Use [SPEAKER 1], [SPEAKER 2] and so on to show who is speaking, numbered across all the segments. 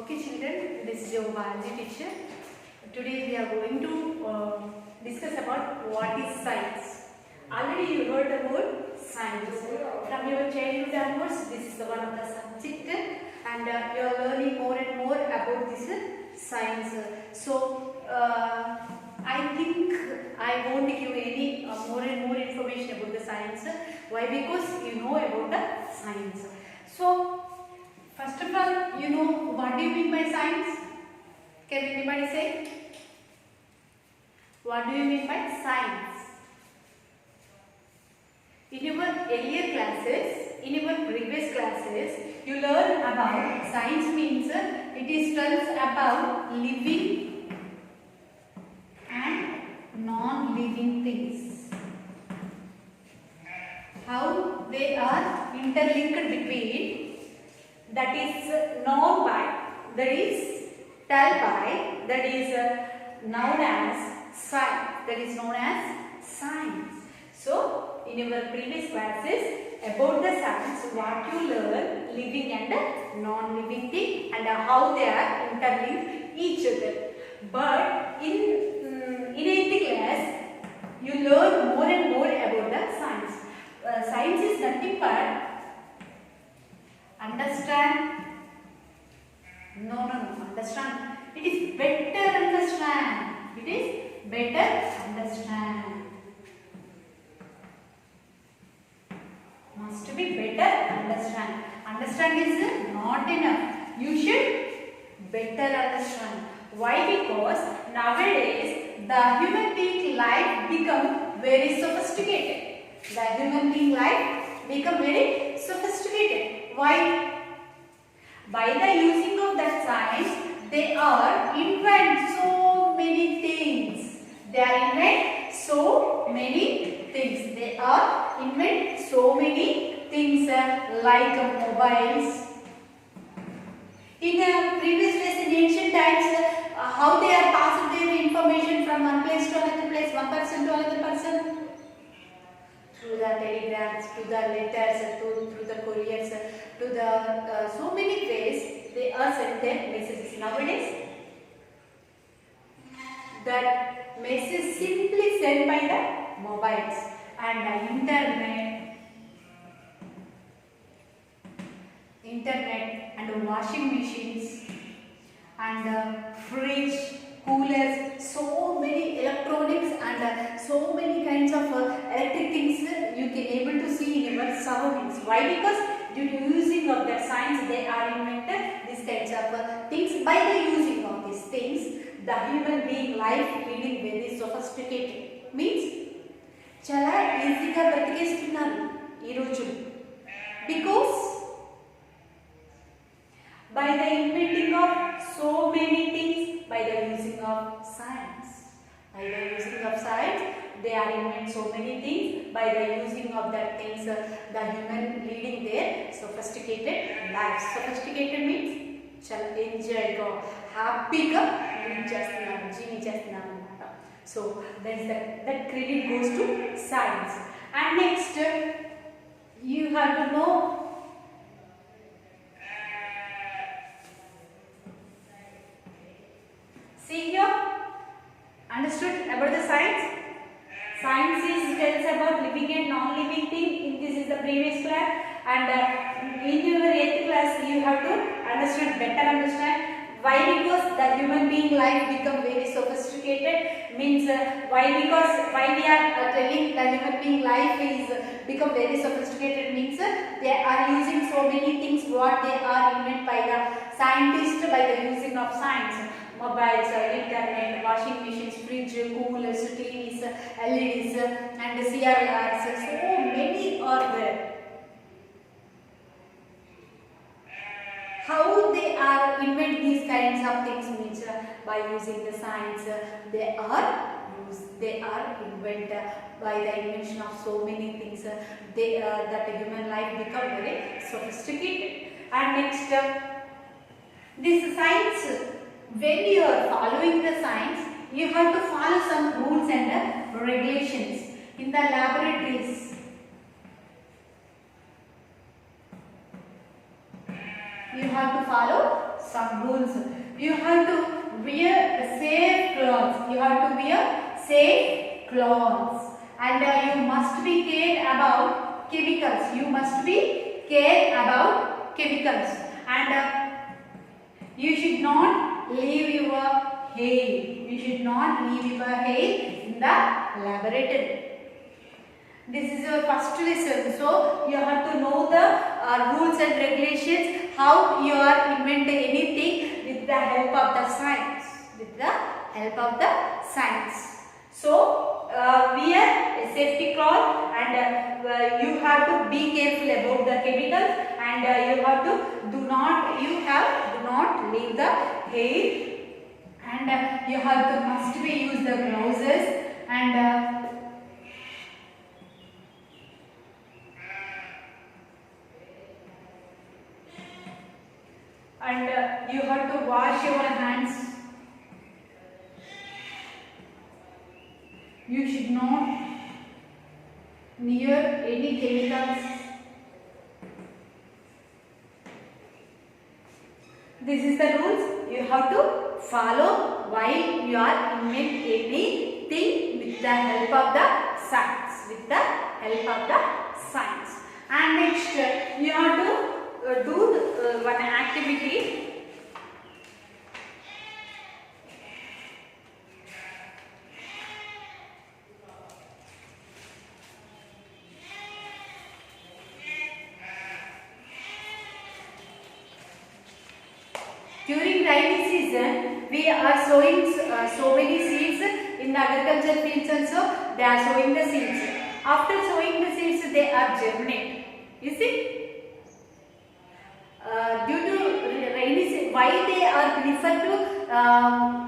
[SPEAKER 1] Okay children, this is your biology teacher. Today we are going to discuss about what is science. Already you heard the word science. From your childhood onwards, this is the one of the subject and you are learning more and more about this science. So I think I won't give any more and more information about the science. Why? Because you know about the science. So first of all, you know what do you mean by science? Can anybody say? What do you mean by science? In your earlier classes, in your previous classes, you learn about science means it is tells about living and non-living things. How they are interlinked between, that is known by, that is tell by, that is known as science. That is known as science. So, in your previous classes about the science, what you learn, living and non-living thing and how they are interlinked each other. But in 8th class, you learn more and more about the science. Science is nothing but understand. No, understand. It is better understand. It is better understand. Must be better understand. Understand is not enough. You should better understand. Why? Because nowadays the human being life become very sophisticated. The human being life become very sophisticated. Why? By the using of that science, they are invent so many things. They are invent so many things. They are invent so many things like mobiles. In previous days, in ancient times, how they are passing their information from one place to another place, one person to another person? Through the telegrams, to the letters, through the couriers, to the so many ways they are sent their messages. Nowadays, that message simply sent by the mobiles and the internet and washing machines and fridge, coolers, so many electronics and so many kinds of electric things you can able to see in your surroundings. Why? Because due to using of that science, they are invented these kinds of things. By the using of these things, the human being life leading very sophisticated. Means చాలా ఈజీగా బ్రతికేస్తున్నారు ఈ రోజు. Because by the inventing of so many things, by the using of science. By the using of science, they are invent so many things. By the using of that things, the human leading their sophisticated life. Sophisticated means చాలా ఎంజాయ్గా హ్యాపీగా lead చేస్తున్నారు, జీవించేస్తున్నారు అన్నమాట. So that credit goes to science. And next, you have to know see here, understood about the science? Science is tells about living and non-living thing. This is the previous class, and in your 8th class you have to understand, better understand. Why? Because the human being life become very sophisticated. Means why? Because why we are telling the human being life is become very sophisticated means they are using so many things what they are invented by the scientists by the using of science. Mobiles, internet, washing machines, fridge, coolers, TVs, LEDs and CRLs, so many are there. How they are invent these kinds of things means by using the science, they are invented by the invention of so many things. That human life become very sophisticated. And next, this science. When you are following the science, you have to follow some rules and regulations in the laboratories. You have to follow some rules. You have to wear safe clothes. You have to wear safe clothes, and you must be care about chemicals. You must be care about chemicals, and you should not leave your hair. You should not leave your hair in the laboratory. This is your first lesson. So you have to know the rules and regulations, how you are invent anything with the help of the science. With the help of the science. So wear a safety cloth, and you have to be careful about the chemicals, and you have to do not leave the hair, and you have to must be use the gloves, and you have to wash your hands. You should not near any chemicals. This is the rules you have to follow while you are invent anything with the help of the science. With the help of the science. And next you have to do one activity. During rainy season, we are sowing so many seeds in the agriculture fields also. They are sowing the seeds. After sowing the seeds, they are germinate. You see? Due to rainy season, why they are prefer to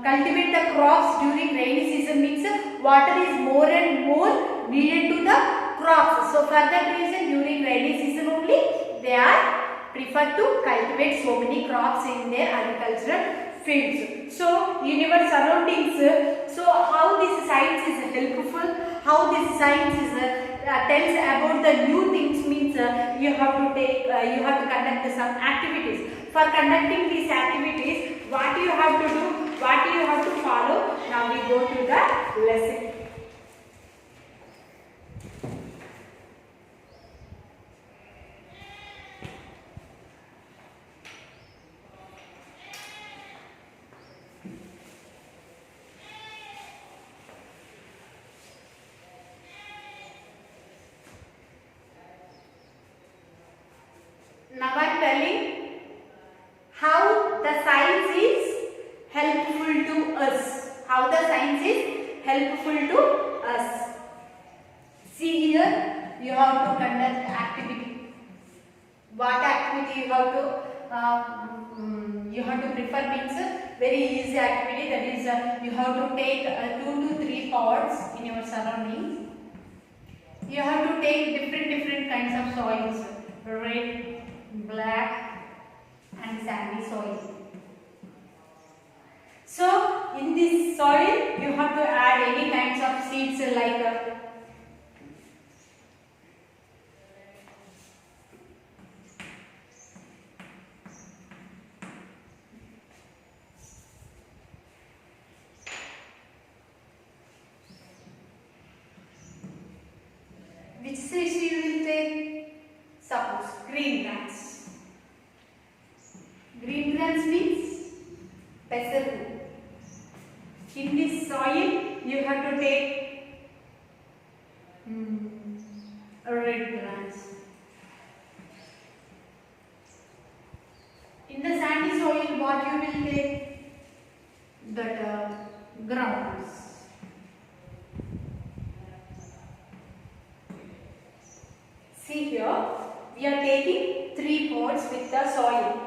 [SPEAKER 1] cultivate the crops during rainy season means water is more and more needed to the crops. So for that reason, during rainy season only they are prefer to cultivate so many crops in their agricultural fields. So in your surroundings, so how this science is helpful, how this science is tells about the new things means you have to conduct some activities. For conducting these activities, what you have to do, what you have to follow. Now we go to the lesson. Now I am telling how the science is helpful to us. How the science is helpful to us. See here, you have to conduct activity. What activity you have to prefer means very easy activity. That is, you have to take 2 to 3 pots in your surroundings. You have to take different kinds of soils, red, black and sandy soil. So in this soil you have to add any kinds of seeds like which seeds you will take? Suppose green grass. Green grass means peseru. In this soil, you have to take red grass. In the sandy soil, what you will take? That grounds. See here. We are taking 3 pots with the soil.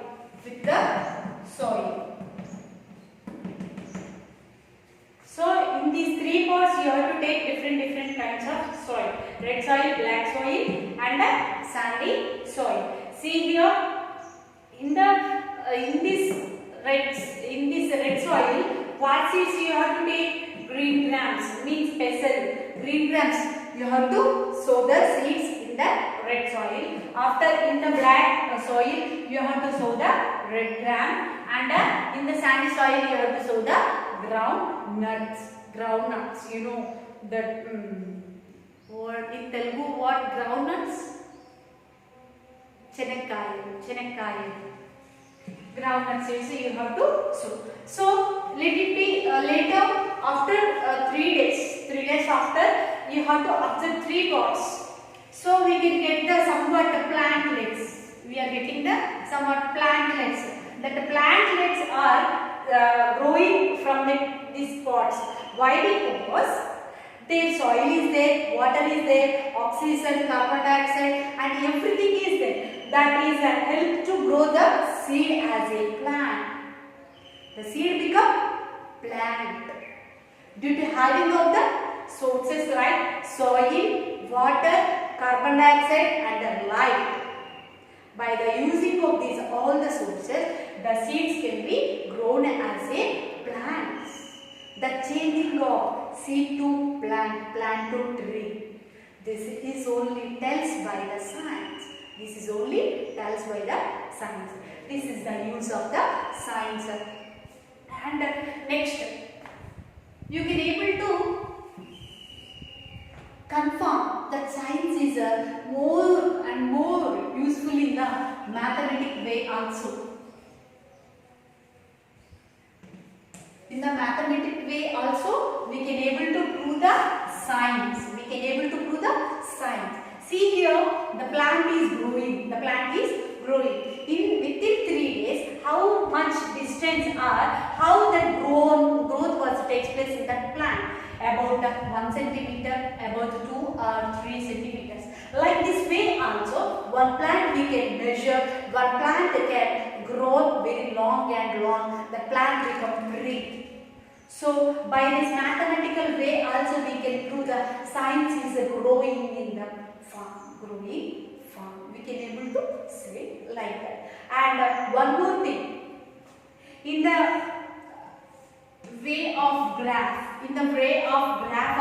[SPEAKER 1] So in these 3 pots you have to take different kinds of soil. Red soil, black soil and sandy soil. See here, in this red soil, what seeds you have to take? Green grams, means pestle. Green grams, you have to sow the seeds in the red soil. After in the black soil, you have to sow the red gram, and in the sandy soil you have to sow the groundnuts. Groundnuts, you know that what in Telugu what groundnuts? Chenakkayu. Groundnuts, so you have to sow. So let it be later after 3 days. 3 days after you have to observe 3 pots. So we can get the somewhat plantlets. We are getting the somewhat plantlets. That the plantlets are growing from these pots. Why? Because their soil is there, water is there, oxygen, carbon dioxide, and everything is there. That is help to grow the seed as a plant. The seed become plant due to having of the sources like soil, water, carbon dioxide, and the light. By the using of these all the sources, the seeds can be grown as a plants. The changing of seed to plant, plant to tree. This is only tells by the science. This is only tells by the science. This is the use of the science. And next, you can able to confirm that science is more and more useful in the mathematic way also. In the mathematic way also, we can able to prove the science. We can able to prove the science. See here, the plant is growing. The plant is growing. Within 3 days, how much distance are, how that growth was takes place in that plant? About 1 centimeter, about 2 or 3 centimeters. Like this way also, one plant we can measure, one plant can grow very long and long. The plant become tree. So by this mathematical way also we can prove the science is growing in the farm. Growing farm. We can able to say like that. And one more thing. In the way of graph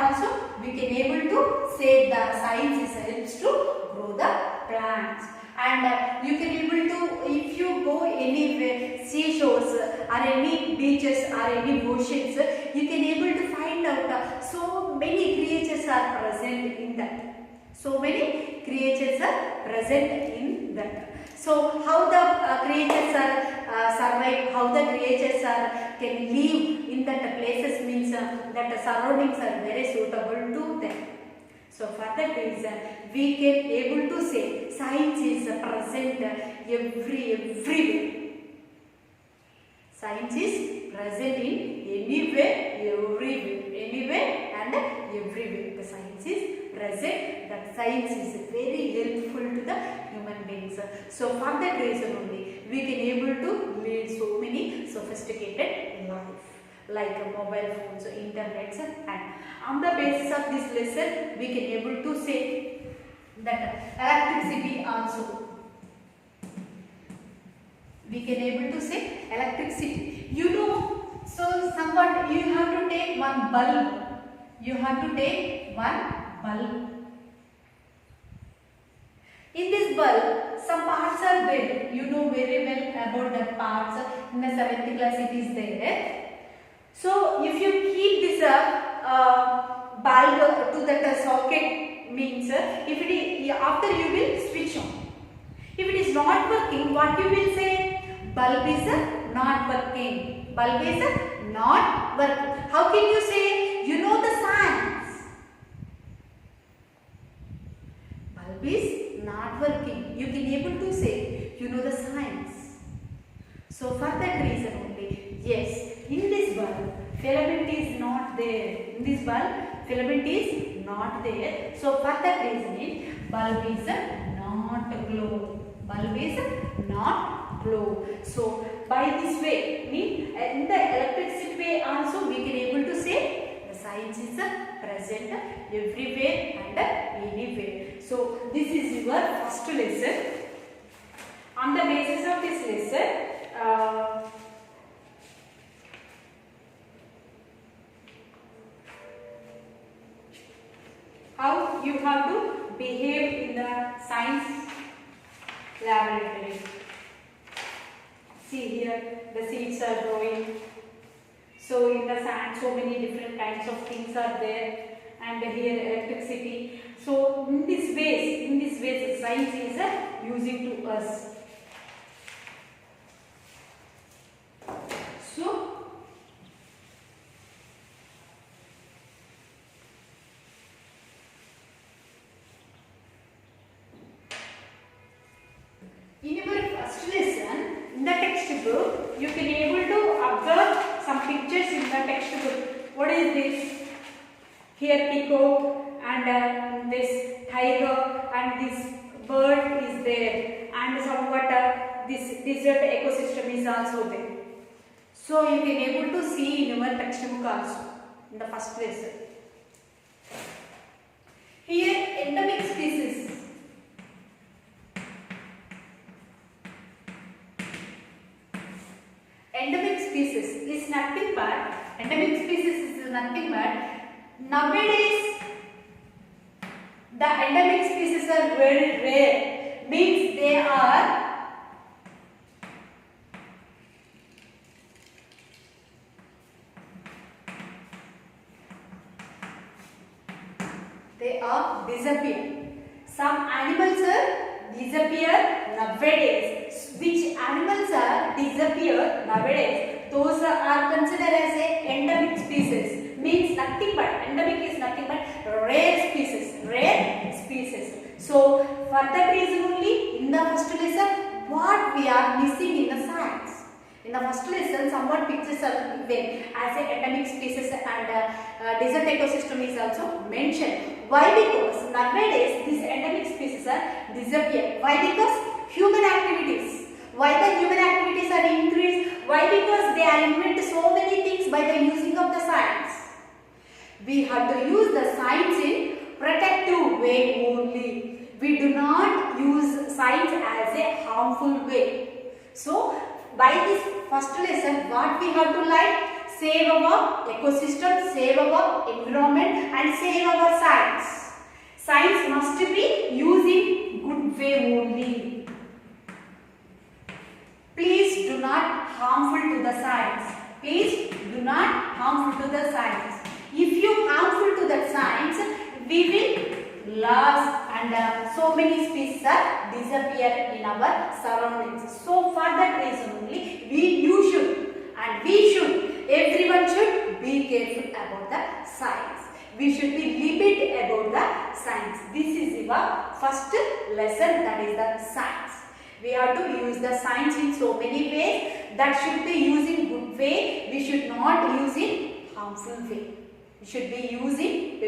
[SPEAKER 1] also we can able to say the science is helps to grow the plants. And you can able to, if you go anywhere, seashores or any beaches or any oceans, you can able to find out so many creatures are present in that. So many creatures are present in that. So how the creatures are survive, how the creatures are can live in that places means that the surroundings are very suitable to them. So for that reason we can able to say science is present everywhere. Science is present in anywhere, anywhere and everywhere. The science is present. That science is very helpful to the human beings. So for that reason only we can able to lead so many sophisticated life like mobile phones, internet, and on the basis of this lesson we can able to say that electricity also. We can able to say electricity. You know, so somewhat you have to take one bulb. You have to take one bulb. In this bulb, some parts are there. You know very well about the parts. In the 7th class it is there. So if you keep this bulb to that socket means if it is, after you will switch on. If it is not working, what you will say? Bulb is not working. Bulb is not working. How can you say? You know the science. Bulb is not working. You can able to say you know the science. So for that reason only, yes, in this bulb filament is not there. In this bulb filament is not there. So for that reason bulb is not glow. Bulb is not glow. So by this way, in the electricity way also we can able to say the science is present everywhere and anywhere. So this is your first lesson. On the basis of this lesson, how you have to behave in the science laboratory. See here, the seeds are growing. So in the sand, so many different kinds of things are there, and here electricity. So in this ways, science is using to us. So in your first lesson, in the textbook, you can able to observe some pictures in the textbook. What is this? Here peacock and this tiger and this bird is there, and somewhat this desert ecosystem is also there. So you can able to see in your textbook also in the first lesson. Here endemic species. Endemic species is nothing but nowadays the endemic species are very rare, means they are disappear. Some animals are disappear nowadays. Which animals are disappear nowadays? Those are considered as a endemic species. Means nothing but endemic is nothing but rare species. Rare species. So for that reason only in the first lesson, what we are missing in the science. In the first lesson, somewhat pictures are given as a endemic species and desert ecosystem is also mentioned. Why? Because nowadays these endemic species are disappear. Why? Because human activities. Why the human activities are increased? Why? Because they are invented so many things by the using of the science. We have to use the science in protective way only. We do not use science as a harmful way. So by this first lesson, what we have to learn? Save our ecosystem, save our environment and save our science. Science must be used in good way only. Please do not harmful to the science. Please do not harmful to the science. If you harmful to the science, we will lose and so many species are disappear in our surroundings. So for that reason only, we should, everyone should be careful about the science. We should be limit about the science. This is our first lesson, that is the science. We have to use the science in so many ways. That should be used in good way. We should not use in harmful way. We should be using